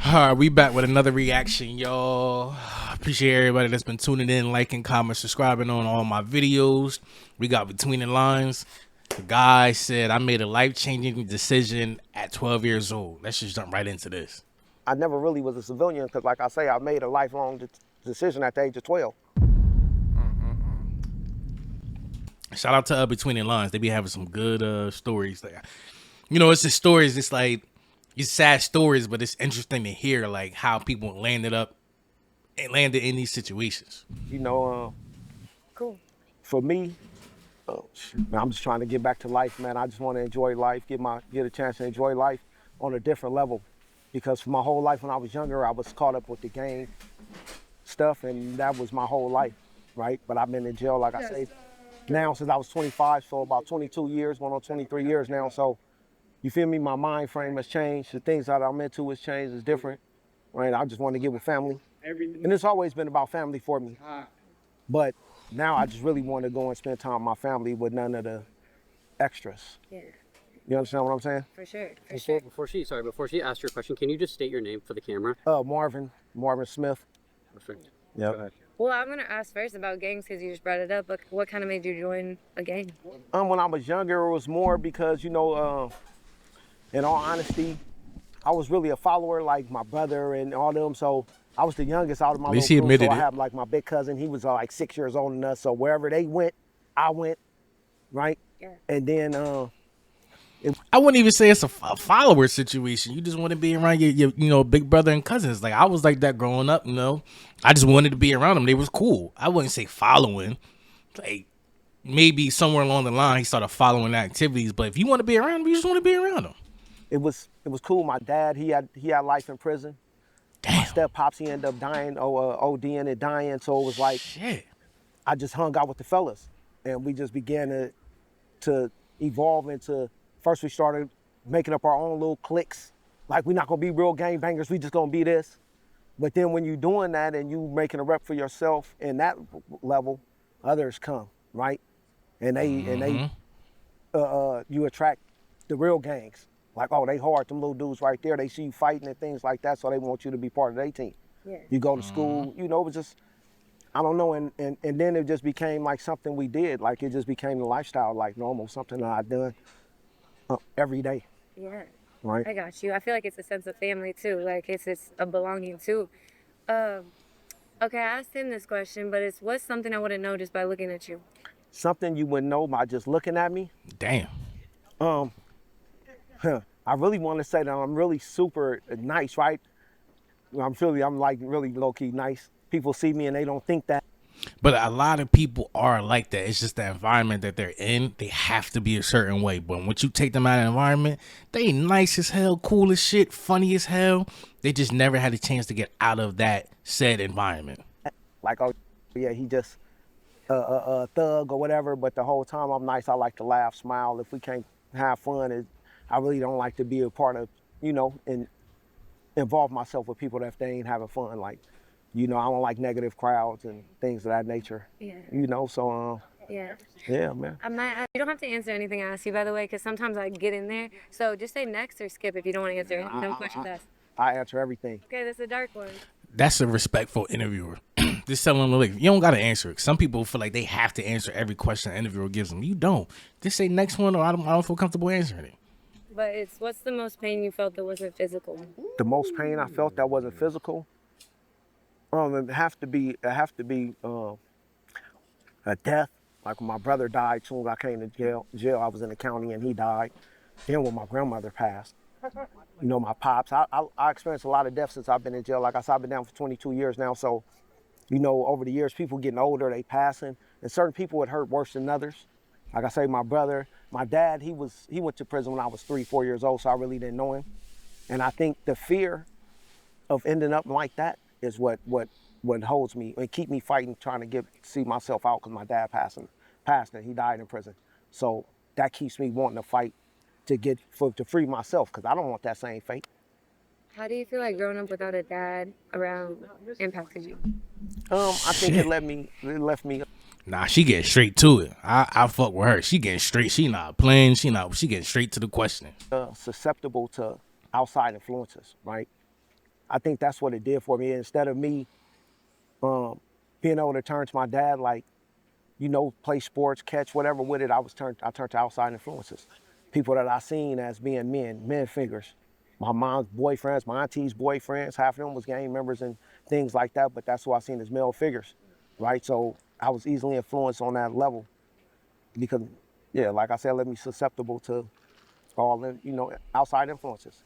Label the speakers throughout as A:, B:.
A: All right, we back with another reaction, y'all. Appreciate everybody that's been tuning in, liking, commenting, subscribing on all my videos. We got Between the Lines. The guy said, I made a life-changing decision at 12 years old. Let's just jump right into this.
B: I never really was a civilian because, like I say, I made a lifelong decision at the age of 12.
A: Shout out to Between the Lines. They be having some good stories there. You know, it's the stories, it's like, it's sad stories, but it's interesting to hear, like, how people landed in these situations.
B: You know,
C: Cool.
B: for me, man, I'm just trying to get back to life, man. I just want to enjoy life, get a chance to enjoy life on a different level. Because for my whole life when I was younger, I was caught up with the gang stuff, and that was my whole life, right? But I've been in jail, like I say, now since I was 25, so about 22 years, going on 23 years now. So, you feel me? My mind frame has changed. The things that I'm into has changed. It's different, right? I just want to get with family. And it's always been about family for me. But now I just really want to go and spend time with my family with none of the extras.
C: Yeah,
B: You understand what I'm saying?
C: for sure. For sure.
D: Before she asks your question, can you just state your name for the camera?
B: Marvin Smith.
D: Perfect.
B: Yep.
D: Go ahead.
C: Well, I'm gonna ask first about gangs because you just brought it up. But what kind of made you join a gang?
B: When I was younger, it was more because, you know, in all honesty, I was really a follower like my brother and all them. So I was the youngest out of my
A: At least
B: little
A: he
B: group. So
A: admitted
B: I
A: it.
B: have like my big cousin. He was like 6 years older than us. So wherever they went, I went, right?
C: Yeah.
B: And then
A: I wouldn't even say it's a follower situation. You just want to be around your big brother and cousins. Like, I was like that growing up, you know. I just wanted to be around them. They was cool. I wouldn't say following. Like, maybe somewhere along the line he started following the activities. But if you want to be around them, you just want to be around them.
B: it was cool. My dad, he had life in prison. My
A: Damn.
B: step pops, he ended up dying, ODing and dying. So it was like
A: Shit.
B: I just hung out with the fellas, and we just began to evolve into. First, we started making up our own little cliques. Like, we're not gonna be real gangbangers. We just gonna be this. But then when you're doing that and you making a rep for yourself in that level, others come, right? And you attract the real gangs. Like, oh, they hard, them little dudes right there. They see you fighting and things like that, so they want you to be part of their team.
C: Yeah.
B: You go to school, you know, it was just, I don't know, and then it just became like something we did. Like, it just became the lifestyle, like normal, something that I done every day,
C: Yeah.
B: right?
C: I got you. I feel like it's a sense of family too. Like it's a belonging too. Okay, I asked him this question, but what's something I wouldn't know just by looking at you?
B: Something you wouldn't know by just looking at me.
A: Damn.
B: I really want to say that I'm really super nice, right? I'm like really low key nice. People see me and they don't think that.
A: But a lot of people are like that. It's just the environment that they're in. They have to be a certain way. But once you take them out of the environment, they nice as hell, cool as shit, funny as hell. They just never had a chance to get out of that said environment.
B: Like, oh yeah, he just a thug or whatever. But the whole time I'm nice. I like to laugh, smile. If we can't have fun, I really don't like to be a part of, you know, and involve myself with people that if they ain't having fun. Like, you know, I don't like negative crowds and things of that nature.
C: Yeah.
B: You know, so
C: Yeah.
B: yeah, man.
C: You don't have to answer anything I ask you, by the way, because sometimes I get in there. So just say next or skip if you don't want to answer. No questions asked.
B: I answer everything.
C: Okay, that's a dark one.
A: That's a respectful interviewer. Just tell them, look, you don't got to answer it. Some people feel like they have to answer every question an interviewer gives them. You don't. Just say next one, or I don't feel comfortable answering it.
C: But what's the most pain you felt that wasn't physical?
B: The most pain I felt that wasn't physical. It have to be a death. Like when my brother died, soon as I came to jail, I was in the county and he died. Then when my grandmother passed, you know, my pops, I experienced a lot of deaths since I've been in jail. Like I said, I've been down for 22 years now. So, you know, over the years, people getting older, they passing, and certain people it hurt worse than others. Like I say, my brother, my dad, he went to prison when I was 3, 4 years old, so I really didn't know him. And I think the fear of ending up like that is what holds me and keep me fighting, trying to see myself out, because my dad passed and he died in prison. So that keeps me wanting to fight to free myself, because I don't want that same fate.
C: How do you feel like growing up without a dad around impacted you?
B: I think
A: Shit.
B: it left me.
A: Nah, she getting straight to it. I fuck with her. She getting straight. She not playing. She getting straight to the questioning.
B: Susceptible to outside influences, right? I think that's what it did for me. Instead of me being able to turn to my dad, like, play sports, catch whatever with it, I turned to outside influences. People that I seen as being men figures. My mom's boyfriends, my auntie's boyfriends, half of them was gang members and things like that, but that's who I seen as male figures, right? So I was easily influenced on that level because, yeah, like I said, let me susceptible to all the, outside influences.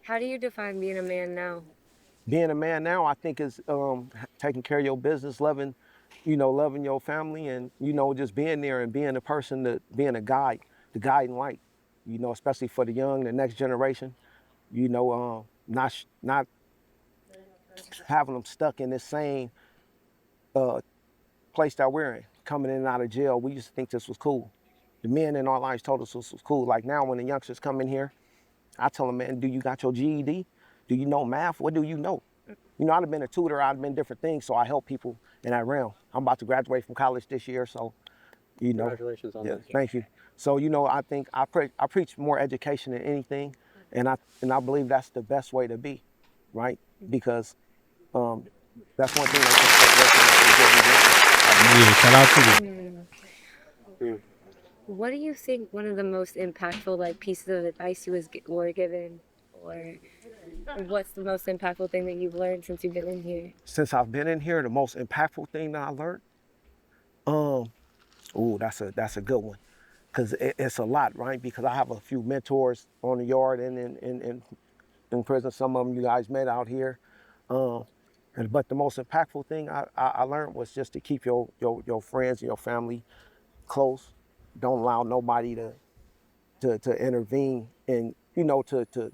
C: How do you define being a man now?
B: Being a man now, I think is taking care of your business, loving your family, and just being there and being a person, being a guide, the guiding light. Especially for the young, the next generation. Not having them stuck in this same place that we're in, coming in and out of jail. We used to think this was cool. The men in our lives told us this was cool. Like now, when the youngsters come in here, I tell them, man, do you got your GED? Do you know math? What do you know? I'd have been a tutor, I'd have been different things, so I help people in that realm. I'm about to graduate from college this year, so,
D: Congratulations on that.
B: Thank you. So, I think I preach more education than anything, and I believe that's the best way to be, right? Because that's one thing
A: Yeah, shout out to you.
C: What do you think one of the most impactful pieces of advice you were given, or what's the most impactful thing that you've learned since you've been in here?
B: Since I've been in here, the most impactful thing that I learned, that's a good one, because it's a lot, right? Because I have a few mentors on the yard and in prison. Some of them you guys met out here, but the most impactful thing I learned was just to keep your friends and your family close. Don't allow nobody to intervene and to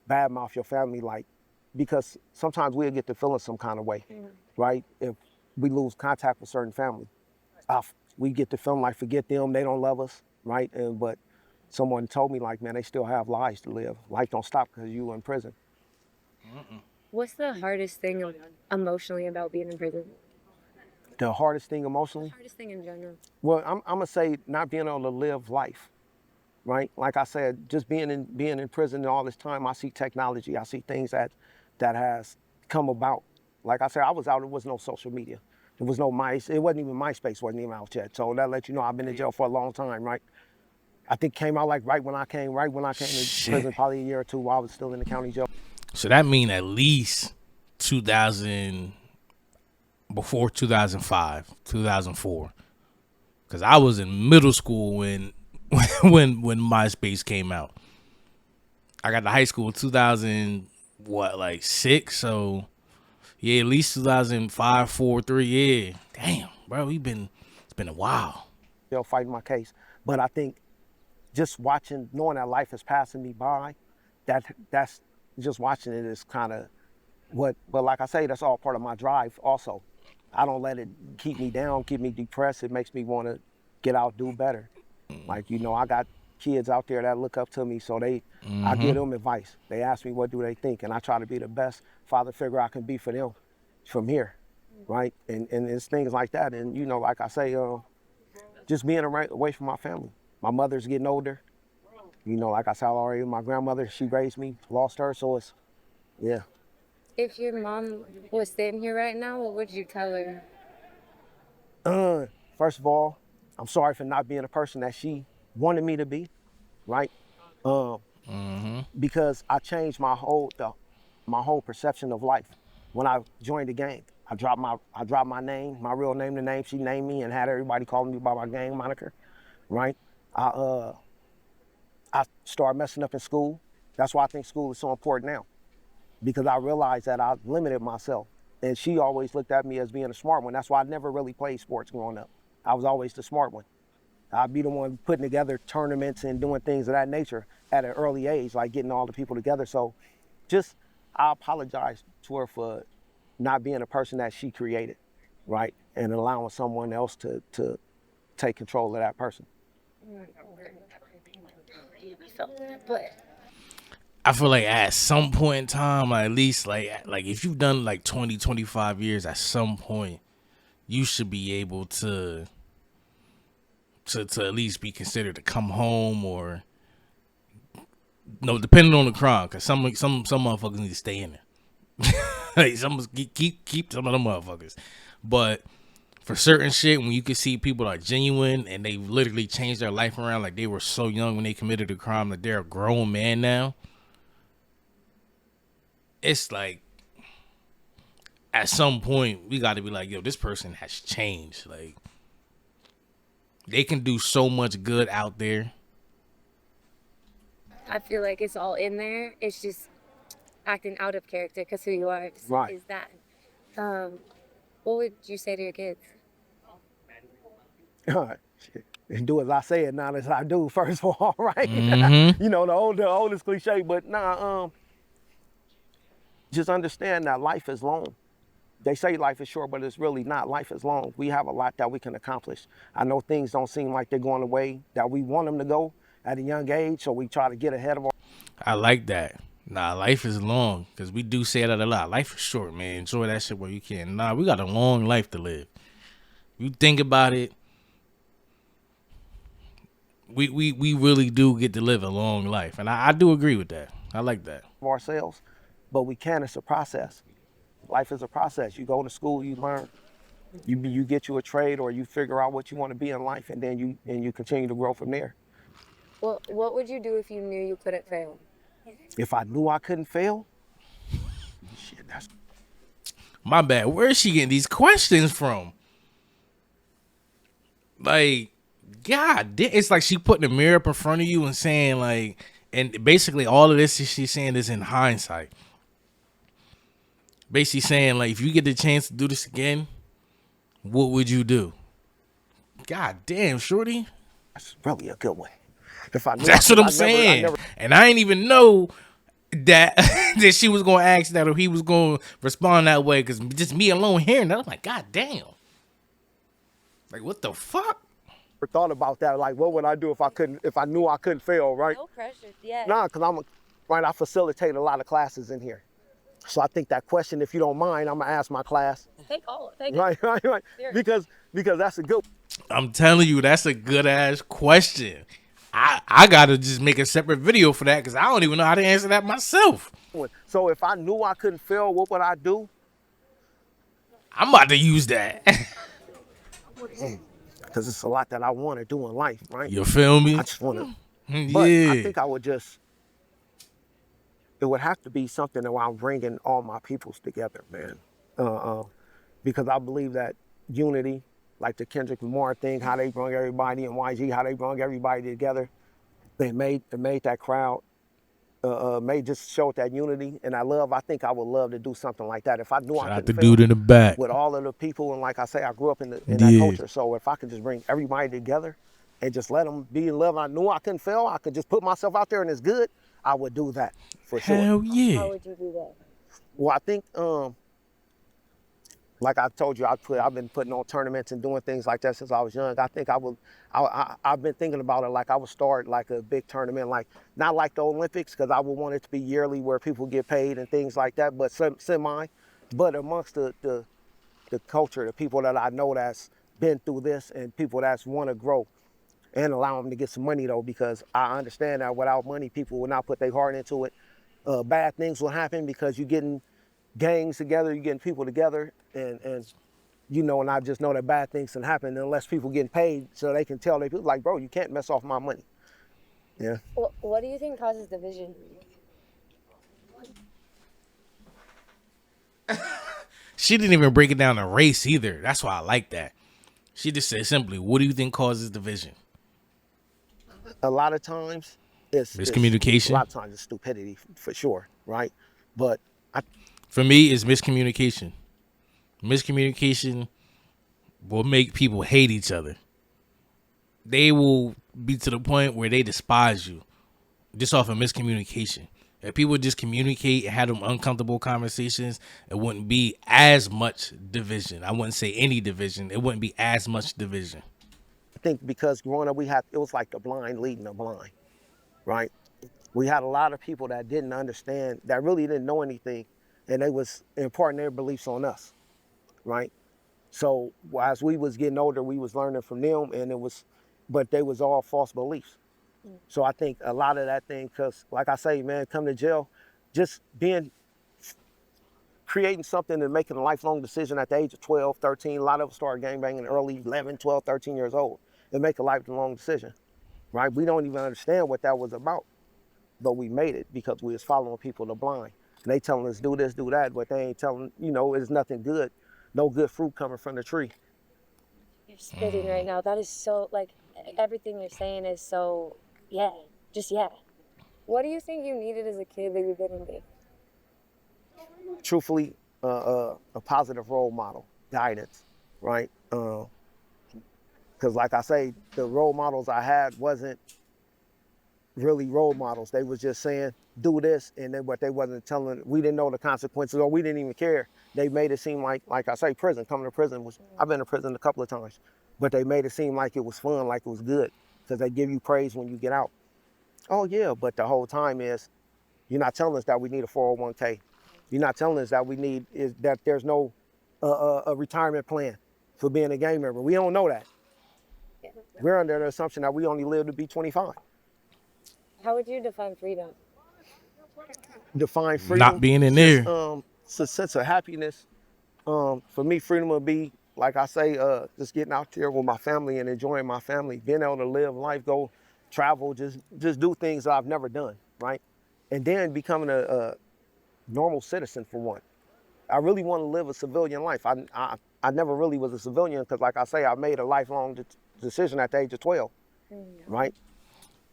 B: badmouth your family, because sometimes we'll get to feeling some kind of way, right? If we lose contact with certain family, we get to feeling like forget them, they don't love us, right? But someone told me man, they still have lives to live. Life don't stop because you in prison.
C: What's the hardest thing emotionally about being in prison?
B: The hardest thing emotionally?
C: The hardest thing in general.
B: Well, I'm gonna say not being able to live life, right? Like I said, just being in prison all this time, I see technology, I see things that has come about. Like I said, I was out, there was no social media. There was no it wasn't even MySpace, wasn't even out yet. So that lets you know I've been in jail for a long time, right? I think came out right when I came to prison, probably a year or two while I was still in the county jail.
A: So that mean at least before 2005, 2004. Because I was in middle school when MySpace came out. I got to high school in 6? So yeah, at least 2005, 4, 3. Yeah, damn, bro, it's been a while.
B: Fighting my case, but I think just knowing that life is passing me by, that's just watching it is kind of what. But like I say, that's all part of my drive. Also, I don't let it keep me down, keep me depressed. It makes me want to get out, do better. I got kids out there that look up to me, so I give them advice. They ask me what do they think, and I try to be the best father figure I can be for them from here, right? And it's things like that. And like I say, just being away from my family. My mother's getting older. Like I said already, my grandmother, she raised me, lost her, so it's, yeah.
C: If your mom was sitting here right now, what would you tell her?
B: First of all, I'm sorry for not being a person that she wanted me to be, right? Because I changed my whole perception of life when I joined the gang. I dropped my name, my real name, the name she named me, and had everybody calling me by my gang moniker, right? I started messing up in school. That's why I think school is so important now, because I realized that I limited myself. And she always looked at me as being a smart one. That's why I never really played sports growing up. I was always the smart one. I'd be the one putting together tournaments and doing things of that nature at an early age, like getting all the people together. So I apologize to her for not being a person that she created, right? And allowing someone else to take control of that person.
C: But
A: I feel like at some point in time, at least like if you've done 20, 25 years, at some point you should be able to at least be considered to come home, or depending on the crime, because some motherfuckers need to stay in there. Like, keep some of them motherfuckers. But for certain shit, when you can see people are genuine and they literally changed their life around, like they were so young when they committed a crime that they're a grown man now, it's like at some point we got to be like, yo, this person has changed. Like, they can do so much good out there.
C: I feel like it's all in there. It's just acting out of character because who you are
B: Right.
C: is that. What would you say to your kids?
B: And do as I say and not as I do, first of all, right?
A: Mm-hmm.
B: You know, the oldest cliche, but nah, just understand that life is long. They say life is short, but it's really not. Life is long. We have a lot that we can accomplish. I know things don't seem like they're going the way that we want them to go at a young age, so we try to get ahead of our.
A: I like that. Nah, life is long, because we do say that a lot. Life is short, man. Enjoy that shit while you can. Nah, we got a long life to live. You think about it, we really do get to live a long life. And I do agree with that. I like that.
B: Ourselves, but we can. It's a process. Life is a process. You go to school, you learn, you get you a trade, or you figure out what you want to be in life, and then you continue to grow from there.
C: Well, what would you do if you knew you couldn't fail?
B: If I knew I couldn't fail, shit, that's
A: My bad. Where is she getting these questions from? Like, God, it's like she putting a mirror up in front of you and saying, like, and basically all of this she's saying is in hindsight. Basically saying, like, if you get the chance to do this again, what would you do? God damn, shorty.
B: that's really a good one. If I knew,
A: That's what I'm saying. And I didn't even know that that she was gonna ask that or he was gonna respond that way, because just me alone hearing that, I'm like, God damn. Like, what the fuck?
B: never thought about that. Like, what would I do if I knew I couldn't fail, right?
C: No pressure. Yeah.
B: Nah, because I facilitate a lot of classes in here. So I think that question, if you don't mind, I'm gonna ask my class.
C: Take it.
B: Right.
C: Serious.
B: Because that's a good
A: I'm telling you, that's a good ass question. I gotta just make a separate video for that, because I don't even know how to answer that myself.
B: one. So if I knew I couldn't fail, what would I do?
A: I'm about to use that.
B: Because it's a lot that I want to do in life, right?
A: You feel me?
B: I just want to.
A: Yeah.
B: But I think it would have to be something that I'm bringing all my peoples together, man. Because I believe that unity, like the Kendrick Lamar thing, how they brought everybody, and YG, how they brought everybody together, they made that crowd, just showed that unity. And I think I would love to do something like that. If I knew
A: Shout
B: I
A: out the
B: couldn't fail
A: dude in the back.
B: with all of the people, and like I say, I grew up in that
A: Yeah.
B: culture. So if I could just bring everybody together and just let them be in love, I knew I couldn't fail. I could just put myself out there and it's good. I would do that for sure.
A: Hell yeah.
C: How would you do that?
B: Well, I think, like I told you, I've been putting on tournaments and doing things like that since I was young. I think I've been thinking about it like I would start like a big tournament, like not like the Olympics, because I would want it to be yearly where people get paid and things like that, but semi. But amongst the culture, the people that I know that's been through this and people that's want to grow, and allow them to get some money though, because I understand that without money, people will not put their heart into it. Bad things will happen because you're getting gangs together, you're getting people together, and and I just know that bad things can happen unless people getting paid, so they can tell their people like, bro, you can't mess off my money. Yeah.
C: What do you think causes division?
A: She didn't even break it down to race either. That's why I like that. She just said simply, what do you think causes division?
B: A lot of times it's
A: Miscommunication?
B: a lot of times it's stupidity for sure, right? But
A: For me, it's miscommunication. Miscommunication will make people hate each other. They will be to the point where they despise you just off of miscommunication. If people just communicate and had them uncomfortable conversations, it wouldn't be as much division. I wouldn't say any division. It wouldn't be as much division.
B: I think because growing up, it was like the blind leading the blind, right? We had a lot of people that didn't understand, that really didn't know anything, and they was imparting their beliefs on us, right? So as we was getting older, we was learning from them, but they was all false beliefs. So I think a lot of that thing, because like I say, man, come to jail, just being creating something and making a lifelong decision at the age of 12, 13. A lot of us start gangbanging early, 11, 12, 13 years old. They make a lifelong decision, right? We don't even understand what that was about, but we made it because we was following people to blind. And they telling us do this, do that, but they ain't telling, it's nothing good. No good fruit coming from the tree.
C: You're spitting right now. That is so, like, everything you're saying is so, yeah, just yeah. What do you think you needed as a kid that you didn't get?
B: Truthfully, a positive role model, guidance, right? Because like I say, the role models I had wasn't really role models. They was just saying, do this, and then what they wasn't telling, we didn't know the consequences, or we didn't even care. They made it seem like I say, prison, coming to prison was, I've been to prison a couple of times, but they made it seem like it was fun, like it was good, because they give you praise when you get out. Oh yeah, but the whole time is, you're not telling us that we need a 401k. You're not telling us that that there's no a retirement plan for being a gang member. We don't know that.
C: Yeah.
B: We're under the assumption that we only live to be 25.
C: How would you define freedom?
B: Define freedom.
A: Not being in there.
B: It's a sense of happiness. For me, freedom would be, like I say, just getting out there with my family and enjoying my family, being able to live life, go travel, just do things that I've never done, right? And then becoming a normal citizen for one. I really want to live a civilian life. I never really was a civilian because, like I say, I made a lifelong decision at the age of 12, right?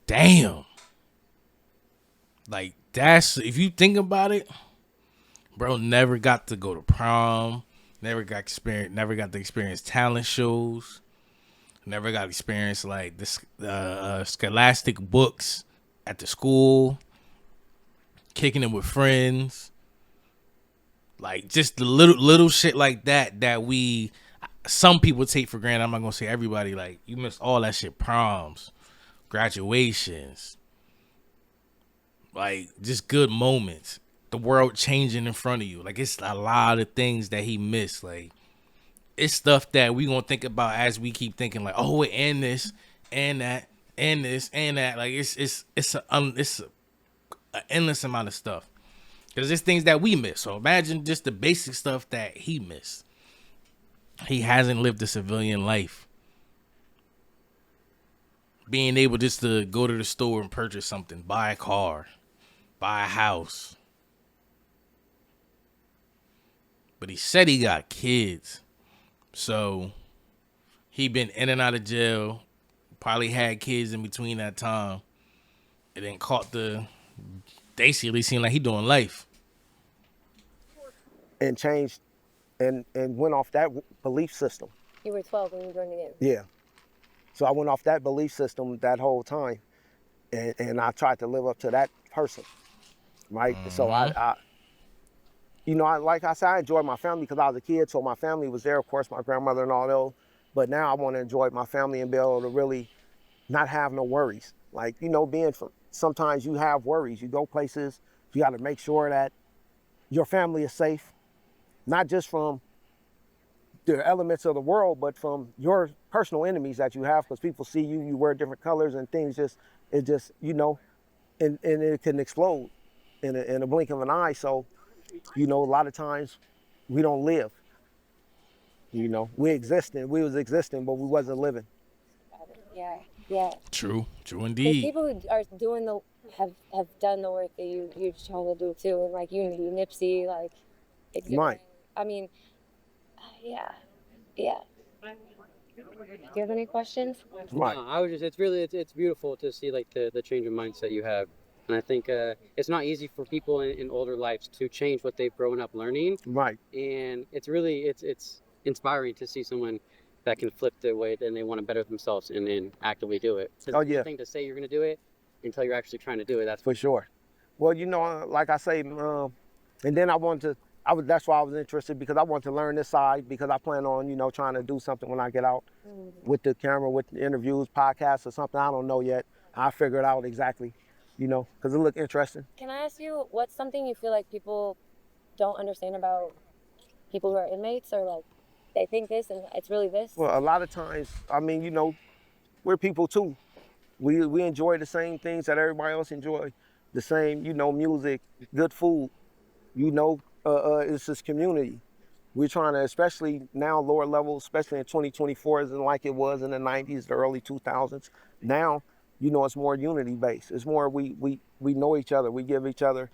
A: Damn. Like, that's, if you think about it, bro never got to go to prom, never got to experience talent shows, never got to experience like this scholastic books at the school, kicking it with friends, like just the little shit like that some people take for granted. I'm not gonna say everybody. Like, you missed all that shit, proms, graduations, like just good moments, the world changing in front of you. Like, it's a lot of things that he missed. Like, it's stuff that we gonna think about as we keep thinking, like, oh, and this and that and this and that. Like, it's an endless amount of stuff, because there's things that we miss. So imagine just the basic stuff that he missed. He hasn't lived a civilian life. Being able just to go to the store and purchase something, buy a car, buy a house. But he said he got kids. So he been in and out of jail, probably had kids in between that time. And then caught basically seemed like he doing life.
B: And changed and went off that belief system.
C: You were 12 when you joined the game.
B: Yeah. So I went off that belief system that whole time, and I tried to live up to that person, right? Mm-hmm. So I like I said, I enjoyed my family because I was a kid, so my family was there, of course, my grandmother and all those. But now I want to enjoy my family and be able to really not have no worries. Like, sometimes you have worries. You go places, you got to make sure that your family is safe, not just from the elements of the world, but from your personal enemies that you have, because people see you wear different colors and things and it can explode in a blink of an eye. So, a lot of times we don't live. We was existing, but we wasn't living.
C: Yeah.
A: True indeed.
C: People who are doing have done the work that you're trying to do too, and like you, Nipsey, like.
B: Right.
C: I mean, yeah. Do you have any questions?
B: Right.
D: No, I was just, it's beautiful to see like the change of mindset you have. And I think it's not easy for people in older lives to change what they've grown up learning.
B: Right.
D: And it's really, it's inspiring to see someone that can flip their way and they want to better themselves and actively do it.
B: Oh, yeah.
D: It's one thing to say you're going to do it until you're actually trying to do it. That's
B: for sure. Well, like I say, and then that's why I was interested, because I want to learn this side, because I plan on, trying to do something when I get out with the camera, with the interviews, podcasts or something. I don't know yet. I'll figure it out exactly, because it look interesting.
C: Can I ask you, what's something you feel like people don't understand about people who are inmates, or like they think this and it's really this?
B: Well, a lot of times, we're people too. We enjoy the same things that everybody else enjoy. The same, music, good food, You know, it's this community. We're trying to, especially now, lower levels, especially in 2024, isn't like it was in the 90s, the early 2000s. Now, you know, it's more unity based. It's more we know each other. We give each other,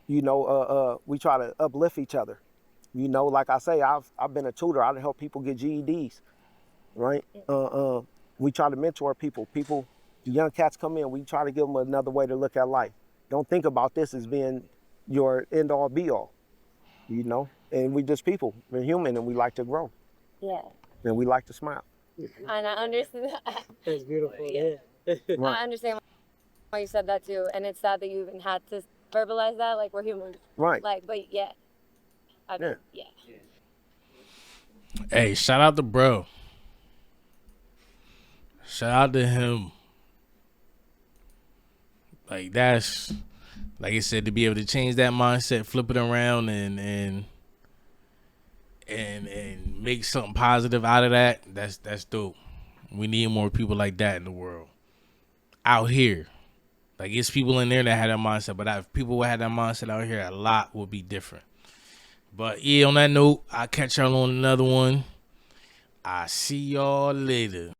B: you know, we try to uplift each other. You know, like I say, I've been a tutor. I help people get GEDs, right? We try to mentor people. People, the young cats come in. We try to give them another way to look at life. Don't think about this as being your end all be all. You know, and we just people. We're human, and we like to grow,
C: Yeah.
B: and we like to smile.
C: And I understand.
D: It's beautiful. Yeah.
B: Right.
C: I understand why you said that too, and it's sad that you even had to verbalize that. Like we're human.
B: Right.
C: Like, but yeah.
B: Yeah.
C: Yeah.
A: Hey, shout out to bro. Shout out to him. Like that's, like I said, to be able to change that mindset, flip it around, and make something positive out of that. That's dope. We need more people like that in the world. Out here. Like, it's people in there that had that mindset, but if people would have that mindset out here, a lot would be different. But yeah, on that note, I'll catch y'all on another one. I'll see y'all later.